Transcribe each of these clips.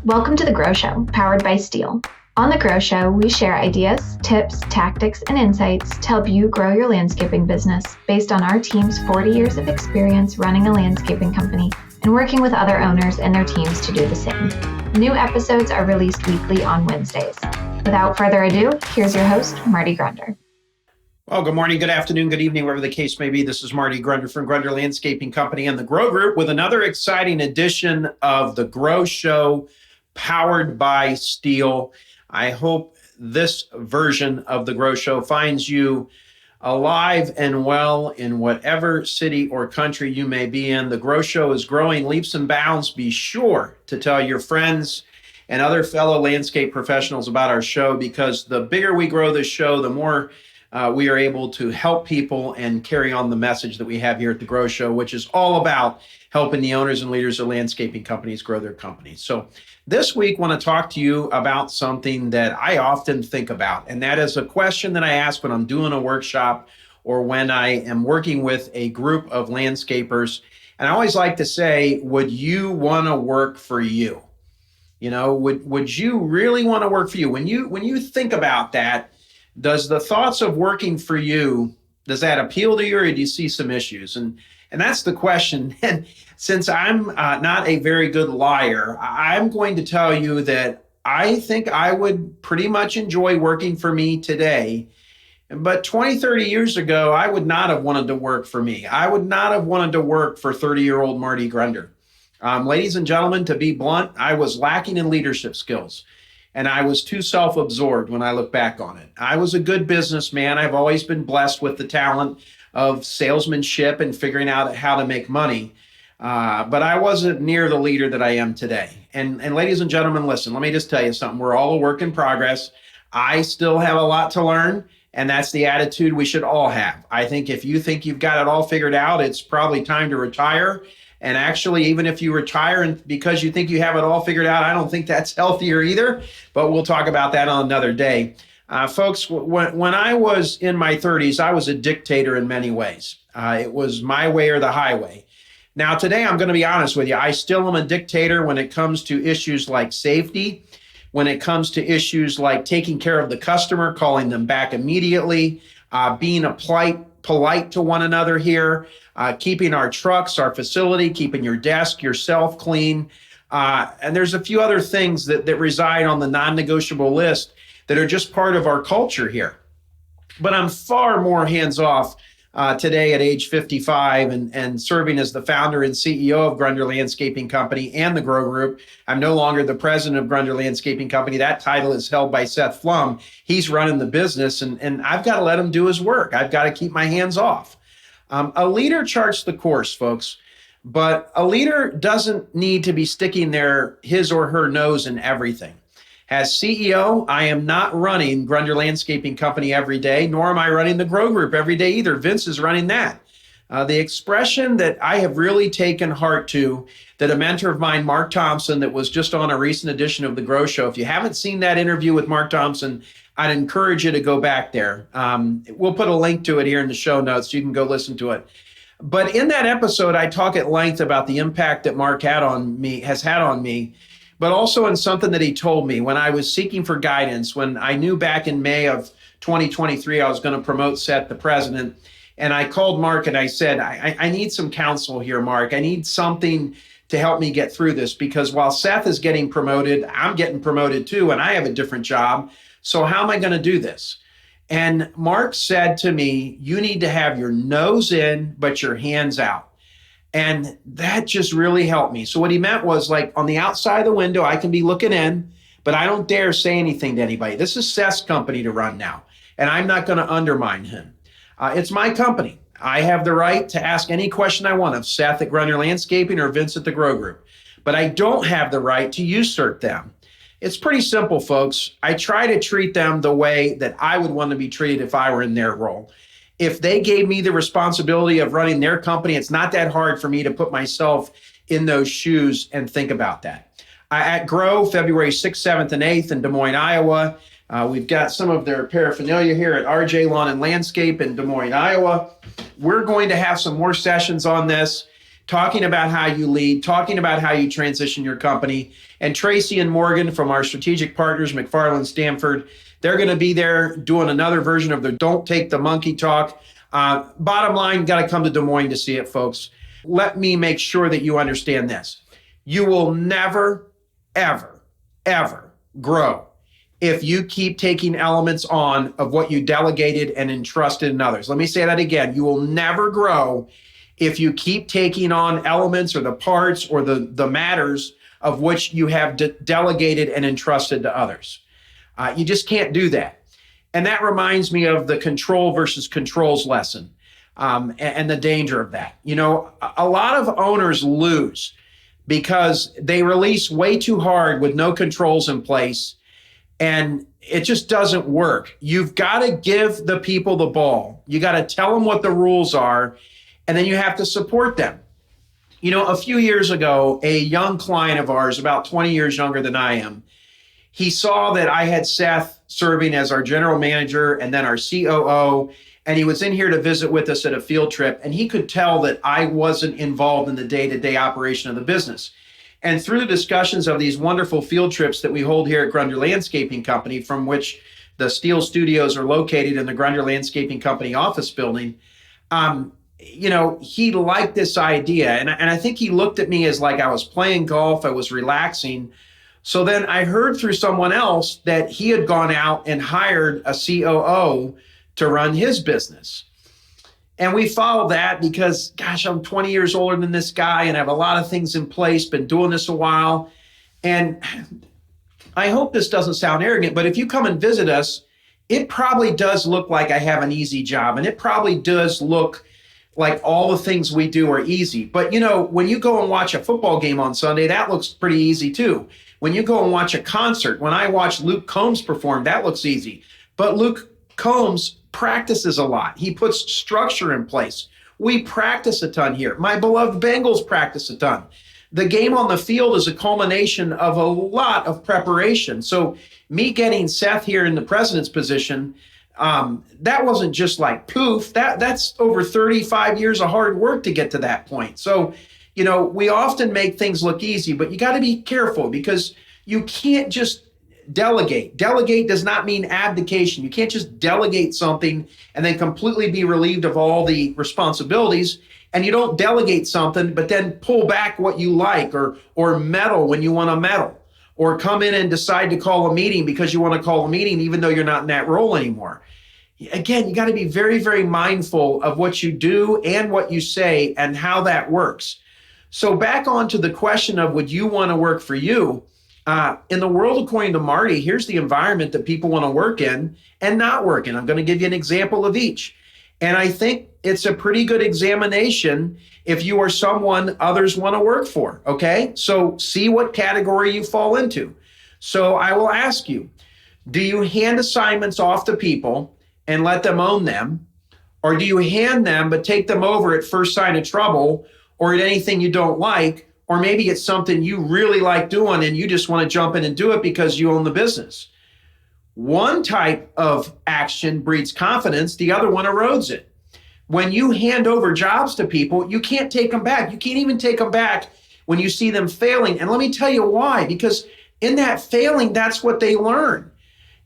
Welcome to The Grow Show, powered by Steel. On The Grow Show, we share ideas, tips, tactics, and insights to help you grow your landscaping business based on our team's 40 years of experience running a landscaping company and working with other owners and their teams to do the same. New episodes are released weekly on Wednesdays. Without further ado, here's your host, Marty Grunder. Well, good morning, good afternoon, good evening, wherever the case may be. This is Marty Grunder from Grunder Landscaping Company and the Grow Group with another exciting edition of The Grow Show, powered by Steel. I hope this version of The Grow Show finds you alive and well in whatever city or country you may be in. The Grow Show is growing leaps and bounds. Be sure to tell your friends and other fellow landscape professionals about our show, because the bigger we grow this show, the more we are able to help people and carry on the message that we have here at The Grow Show, which is all about helping the owners and leaders of landscaping companies grow their companies. So this week, I want to talk to you about something that I often think about, and that is a question that I ask when I'm doing a workshop or when I am working with a group of landscapers. And I always like to say, would you want to work for you? You know, would you really want to work for you? When you think about that, does the thoughts of working for you, does that appeal to you, or do you see some issues? And that's the question. And since I'm not a very good liar, I'm going to tell you that I think I would pretty much enjoy working for me today. But 20, 30 years ago, I would not have wanted to work for me. I would not have wanted to work for 30-year-old Marty Grunder. Ladies and gentlemen, to be blunt, I was lacking in leadership skills. And I was too self-absorbed when I look back on it. I was a good businessman. I've always been blessed with the talent of salesmanship and figuring out how to make money. But I wasn't near the leader that I am today. And ladies and gentlemen, listen, let me just tell you something. We're all a work in progress. I still have a lot to learn, and that's the attitude we should all have. I think if you think you've got it all figured out, it's probably time to retire. And actually, even if you retire and because you think you have it all figured out, I don't think that's healthier either. But we'll talk about that on another day. Folks, when I was in my 30s, I was a dictator in many ways. It was my way or the highway. Now, today, I'm going to be honest with you. I still am a dictator when it comes to issues like safety, when it comes to issues like taking care of the customer, calling them back immediately, being polite to one another here, keeping our trucks, our facility, keeping your desk, yourself clean. And there's a few other things that reside on the non-negotiable list that are just part of our culture here. But I'm far more hands-off today at age 55 and serving as the founder and CEO of Grunder Landscaping Company and the Grow Group. I'm no longer the president of Grunder Landscaping Company. That title is held by Seth Flum. He's running the business, and I've got to let him do his work. I've got to keep my hands off. A leader charts the course, folks, but a leader doesn't need to be sticking his or her nose in everything. As CEO, I am not running Grunder Landscaping Company every day, nor am I running the Grow Group every day either. Vince is running that. The expression that I have really taken heart to, that a mentor of mine, Mark Thompson, that was just on a recent edition of The Grow Show. If you haven't seen that interview with Mark Thompson, I'd encourage you to go back there. We'll put a link to it here in the show notes so you can go listen to it. But in that episode, I talk at length about the impact that Mark has had on me, but also in something that he told me when I was seeking for guidance, when I knew back in May of 2023 I was going to promote Seth, the president. And I called Mark and I said, I need some counsel here, Mark. I need something to help me get through this, because while Seth is getting promoted, I'm getting promoted too, and I have a different job. So how am I going to do this? And Mark said to me, you need to have your nose in, but your hands out. And that just really helped me. So what he meant was, like, on the outside of the window, I can be looking in, but I don't dare say anything to anybody. This is Seth's company to run now, and I'm not going to undermine him. It's my company. I have the right to ask any question I want of Seth at Grunder Landscaping or Vince at the Grow Group, but I don't have the right to usurp them. It's pretty simple, folks. I try to treat them the way that I would want to be treated if I were in their role. If they gave me the responsibility of running their company, it's not that hard for me to put myself in those shoes and think about that. At Grow, February 6th, 7th, and 8th in Des Moines, Iowa. We've got some of their paraphernalia here at RJ Lawn and Landscape in Des Moines, Iowa. We're going to have some more sessions on this. talking about how you lead, talking about how you transition your company. And Tracy and Morgan from our strategic partners, McFarland Stanford, they're going to be there doing another version of the Don't Take the Monkey Talk. Bottom line, got to come to Des Moines to see it, folks. Let me make sure that you understand this. You will never, ever, ever grow if you keep taking elements on of what you delegated and entrusted in others. Let me say that again. You will never grow if you keep taking on elements or the parts or the matters of which you have delegated and entrusted to others. You just can't do that. And that reminds me of the control versus controls lesson and the danger of that. You know, a lot of owners lose because they release way too hard with no controls in place, and it just doesn't work. You've got to give the people the ball. You got to tell them what the rules are, and then you have to support them. You know, a few years ago, a young client of ours, about 20 years younger than I am, he saw that I had Seth serving as our general manager and then our COO, and he was in here to visit with us at a field trip, and he could tell that I wasn't involved in the day-to-day operation of the business. And through the discussions of these wonderful field trips that we hold here at Grunder Landscaping Company, from which the Steel Studios are located in the Grunder Landscaping Company office building, you know, he liked this idea. And I think he looked at me as like I was playing golf, I was relaxing. So then I heard through someone else that he had gone out and hired a COO to run his business. And we followed that because, gosh, I'm 20 years older than this guy and I have a lot of things in place, been doing this a while. And I hope this doesn't sound arrogant, but if you come and visit us, it probably does look like I have an easy job. And it probably does look like all the things we do are easy. But, you know, when you go and watch a football game on Sunday, that looks pretty easy too. When you go and watch a concert, when I watch Luke Combs perform, that looks easy. But Luke Combs practices a lot. He puts structure in place. We practice a ton here. My beloved Bengals practice a ton. The game on the field is a culmination of a lot of preparation. So me getting Seth here in the president's position, that wasn't just like poof. That's over 35 years of hard work to get to that point. So, you know, we often make things look easy, but you got to be careful because you can't just delegate. Delegate does not mean abdication. You can't just delegate something and then completely be relieved of all the responsibilities. And you don't delegate something, but then pull back what you like or meddle when you want to meddle, or come in and decide to call a meeting because you want to call a meeting even though you're not in that role anymore. Again, you got to be very, very mindful of what you do and what you say and how that works. So back on to the question of would you want to work for you? In the world, according to Marty, here's the environment that people want to work in and not work in. I'm going to give you an example of each. And I think it's a pretty good examination if you are someone others want to work for, okay? So see what category you fall into. So I will ask you, do you hand assignments off to people and let them own them? Or do you hand them but take them over at first sign of trouble or at anything you don't like? Or maybe it's something you really like doing and you just want to jump in and do it because you own the business. One type of action breeds confidence, the other one erodes it. When you hand over jobs to people, you can't take them back. You can't even take them back when you see them failing. And let me tell you why, because in that failing, that's what they learn.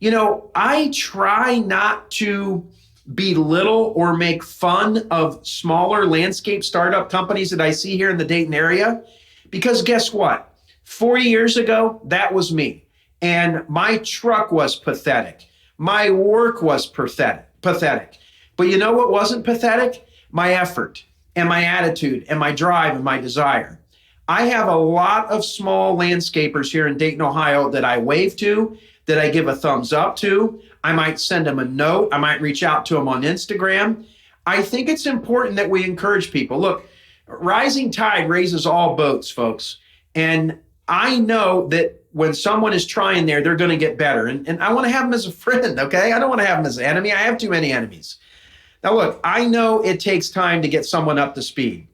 You know, I try not to belittle or make fun of smaller landscape startup companies that I see here in the Dayton area. Because guess what? 40 years ago, that was me. And my truck was pathetic. My work was pathetic. But you know what wasn't pathetic? My effort and my attitude and my drive and my desire. I have a lot of small landscapers here in Dayton, Ohio that I wave to, that I give a thumbs up to. I might send them a note. I might reach out to them on Instagram. I think it's important that we encourage people. Look, rising tide raises all boats, folks. And I know that when someone is trying there, they're going to get better. And I want to have them as a friend, okay? I don't want to have them as an enemy. I have too many enemies. Now, look, I know it takes time to get someone up to speed.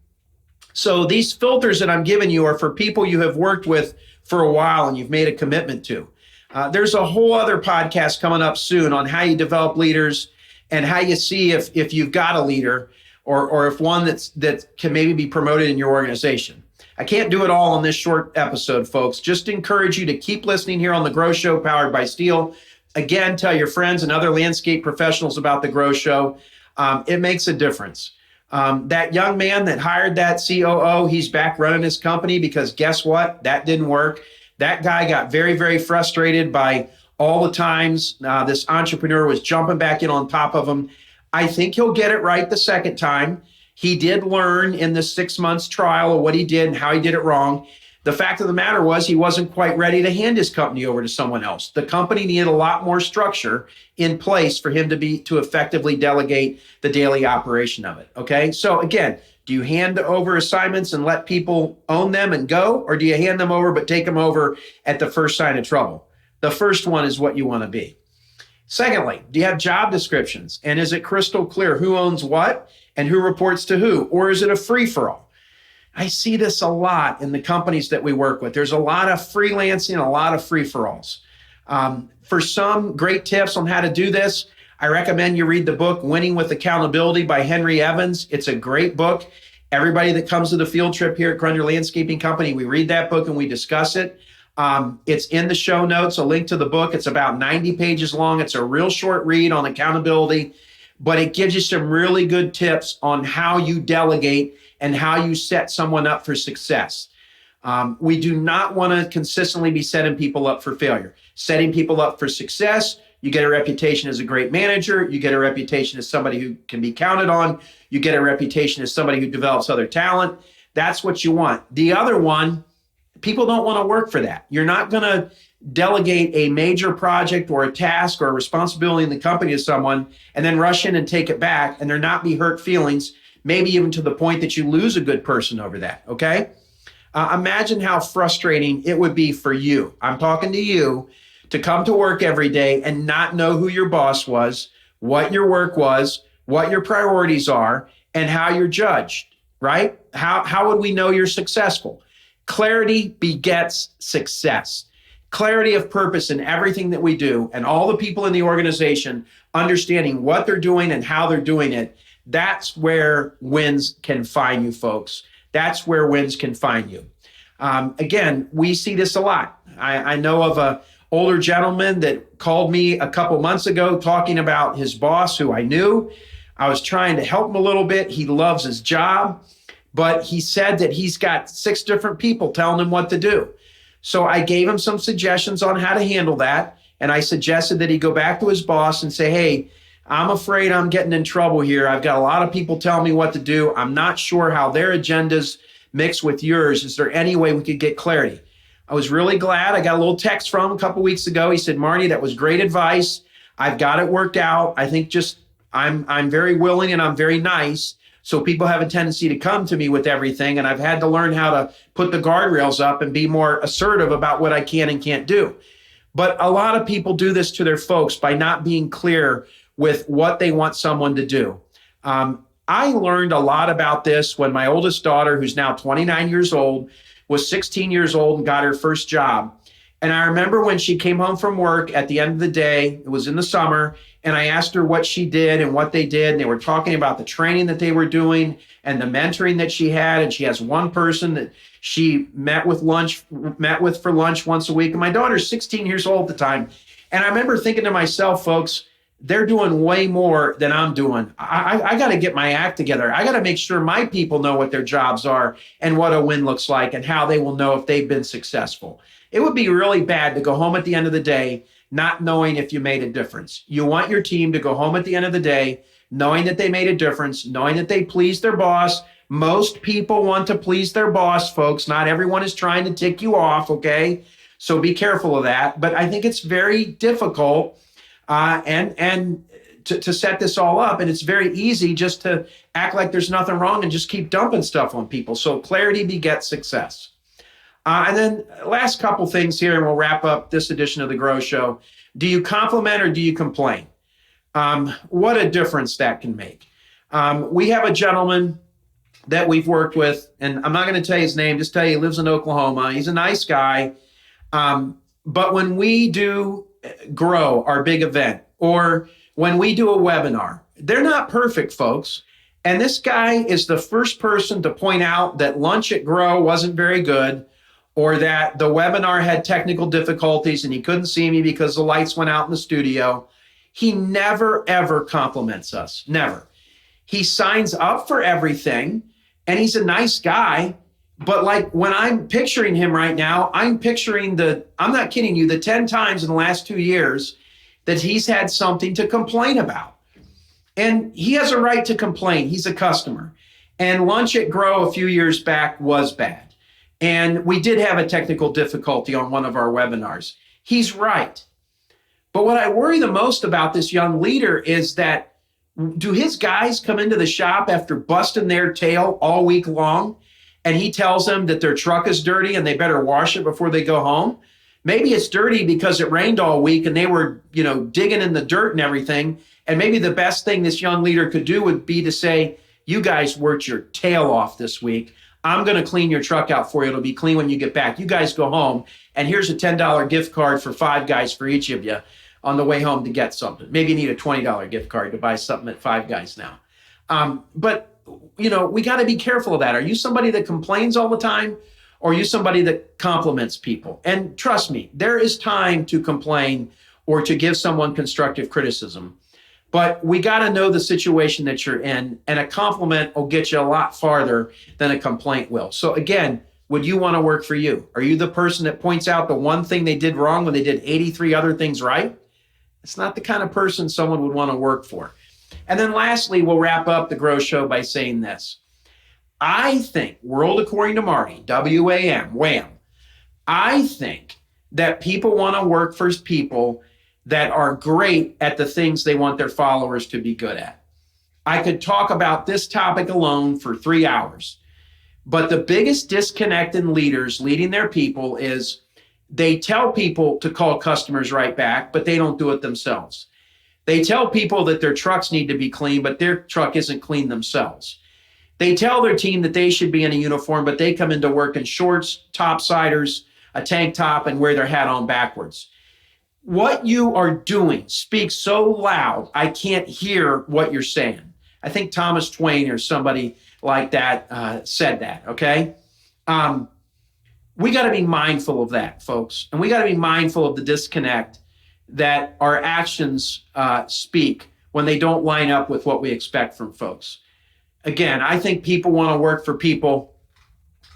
So these filters that I'm giving you are for people you have worked with for a while and you've made a commitment to. There's a whole other podcast coming up soon on how you develop leaders and how you see if you've got a leader. or if one that can maybe be promoted in your organization. I can't do it all on this short episode, folks. Just encourage you to keep listening here on The Grow Show, powered by Steel. Again, tell your friends and other landscape professionals about The Grow Show. It makes a difference. That young man that hired that COO, he's back running his company because guess what? That didn't work. That guy got very, very frustrated by all the times this entrepreneur was jumping back in on top of him. I think he'll get it right the second time. He did learn in the 6 months trial of what he did and how he did it wrong. The fact of the matter was he wasn't quite ready to hand his company over to someone else. The company needed a lot more structure in place for him to effectively delegate the daily operation of it. Okay. So again, do you hand over assignments and let people own them and go, or do you hand them over but take them over at the first sign of trouble? The first one is what you want to be. Secondly, do you have job descriptions? And is it crystal clear who owns what and who reports to who? Or is it a free-for-all? I see this a lot in the companies that we work with. There's a lot of freelancing, a lot of free-for-alls. For some great tips on how to do this, I recommend you read the book, Winning with Accountability by Henry Evans. It's a great book. Everybody that comes to the field trip here at Grunder Landscaping Company, we read that book and we discuss it. It's in the show notes, a link to the book. It's about 90 pages long. It's a real short read on accountability, but it gives you some really good tips on how you delegate and how you set someone up for success. We do not want to consistently be setting people up for failure. Setting people up for success, you get a reputation as a great manager. You get a reputation as somebody who can be counted on. You get a reputation as somebody who develops other talent. That's what you want. The other one, people don't want to work for that. You're not going to delegate a major project or a task or a responsibility in the company to someone and then rush in and take it back and there not be hurt feelings, maybe even to the point that you lose a good person over that, okay? Imagine how frustrating it would be for you. I'm talking to you to come to work every day and not know who your boss was, what your work was, what your priorities are, and how you're judged, right? How would we know you're successful? Clarity begets success. Clarity of purpose in everything that we do, and all the people in the organization understanding what they're doing and how they're doing it. That's where wins can find you, folks. That's where wins can find you. Again, we see this a lot. I know of an older gentleman that called me a couple months ago talking about his boss who I knew. I was trying to help him a little bit. He loves his job, but he said that he's got 6 different people telling him what to do. So I gave him some suggestions on how to handle that. And I suggested that he go back to his boss and say, hey, I'm afraid I'm getting in trouble here. I've got a lot of people telling me what to do. I'm not sure how their agendas mix with yours. Is there any way we could get clarity? I was really glad. I got a little text from him a couple weeks ago. He said, Marty, that was great advice. I've got it worked out. I think I'm very willing and I'm very nice. So people have a tendency to come to me with everything. And I've had to learn how to put the guardrails up and be more assertive about what I can and can't do. But a lot of people do this to their folks by not being clear with what they want someone to do. I learned a lot about this when my oldest daughter, who's now 29 years old, was 16 years old and got her first job. And I remember when she came home from work at the end of the day, it was in the summer, and I asked her what she did and what they did. And they were talking about the training that they were doing and the mentoring that she had. And she has one person that she met with for lunch once a week. And my daughter's 16 years old at the time. And I remember thinking to myself, folks, they're doing way more than I'm doing. I got to get my act together. I got to make sure my people know what their jobs are and what a win looks like and how they will know if they've been successful. It would be really bad to go home at the end of the day not knowing if you made a difference. You want your team to go home at the end of the day knowing that they made a difference, knowing that they pleased their boss. Most people want to please their boss, folks. Not everyone is trying to tick you off, okay? So be careful of that. But I think it's very difficult and to set this all up. And it's very easy just to act like there's nothing wrong and just keep dumping stuff on people. So clarity begets success. And then last couple things here, and we'll wrap up this edition of the Grow Show. Do you compliment or do you complain? What a difference that can make. We have a gentleman that we've worked with, and I'm not going to tell you his name, just tell you he lives in Oklahoma. He's a nice guy. But when we do Grow, our big event, or when we do a webinar, they're not perfect, folks. And this guy is the first person to point out that lunch at Grow wasn't very good, or that the webinar had technical difficulties and he couldn't see me because the lights went out in the studio. He never, ever compliments us. Never. He signs up for everything, and he's a nice guy. But like when I'm picturing him right now, I'm picturing I'm not kidding you, the 10 times in the last 2 years that he's had something to complain about. And he has a right to complain. He's a customer. And lunch at Grow a few years back was bad. And we did have a technical difficulty on one of our webinars. He's right. But what I worry the most about this young leader is that, do his guys come into the shop after busting their tail all week long, and he tells them that their truck is dirty and they better wash it before they go home? Maybe it's dirty because it rained all week and they were, digging in the dirt and everything. And maybe the best thing this young leader could do would be to say, you guys worked your tail off this week. I'm going to clean your truck out for you. It'll be clean when you get back. You guys go home, and here's a $10 gift card for 5 guys for each of you on the way home to get something. Maybe you need a $20 gift card to buy something at 5 guys now. But we got to be careful of that. Are you somebody that complains all the time, or are you somebody that compliments people? And trust me, there is time to complain or to give someone constructive criticism. But we got to know the situation that you're in, and a compliment will get you a lot farther than a complaint will. So again, would you want to work for you? Are you the person that points out the one thing they did wrong when they did 83 other things right? It's not the kind of person someone would want to work for. And then lastly, we'll wrap up the Grow Show by saying this. I think, World According to Marty, WAM, wham, I think that people want to work for people that are great at the things they want their followers to be good at. I could talk about this topic alone for 3 hours, but the biggest disconnect in leaders leading their people is they tell people to call customers right back, but they don't do it themselves. They tell people that their trucks need to be clean, but their truck isn't clean themselves. They tell their team that they should be in a uniform, but they come into work in shorts, topsiders, a tank top, and wear their hat on backwards. What you are doing speaks so loud, I can't hear what you're saying. I think Thomas Twain or somebody like that said that, okay? We got to be mindful of that, folks. And we got to be mindful of the disconnect that our actions speak when they don't line up with what we expect from folks. Again, I think people want to work for people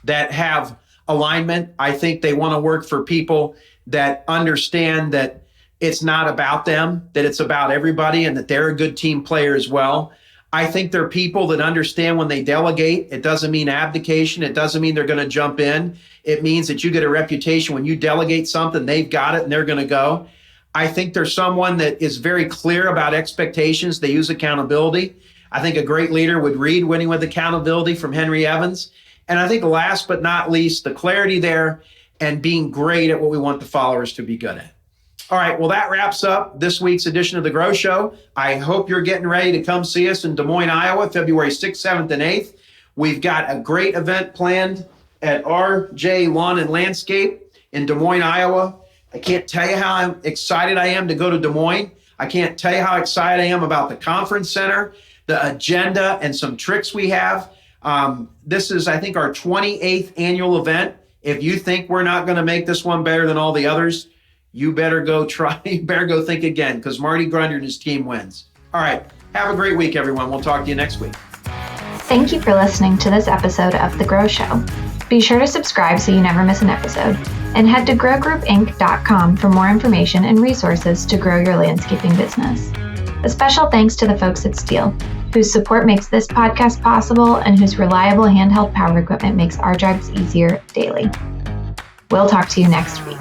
that have alignment. I think they want to work for people that understand that it's not about them, that it's about everybody, and that they're a good team player as well. I think they're people that understand when they delegate, it doesn't mean abdication. It doesn't mean they're going to jump in. It means that you get a reputation when you delegate something, they've got it and they're going to go. I think there's someone that is very clear about expectations. They use accountability. I think a great leader would read Winning with Accountability from Henry Evans. And I think last but not least, the clarity there and being great at what we want the followers to be good at. All right, well, that wraps up this week's edition of The Grow Show. I hope you're getting ready to come see us in Des Moines, Iowa, February 6th, 7th, and 8th. We've got a great event planned at RJ Lawn and Landscape in Des Moines, Iowa. I can't tell you how excited I am to go to Des Moines. I can't tell you how excited I am about the conference center, the agenda, and some tricks we have. This is, I think, our 28th annual event. If you think we're not going to make this one better than all the others, you better go try. You better go think again, because Marty Grunder and his team wins. All right. Have a great week, everyone. We'll talk to you next week. Thank you for listening to this episode of The Grow Show. Be sure to subscribe so you never miss an episode, and head to growgroupinc.com for more information and resources to grow your landscaping business. A special thanks to the folks at Stihl, whose support makes this podcast possible and whose reliable handheld power equipment makes our jobs easier daily. We'll talk to you next week.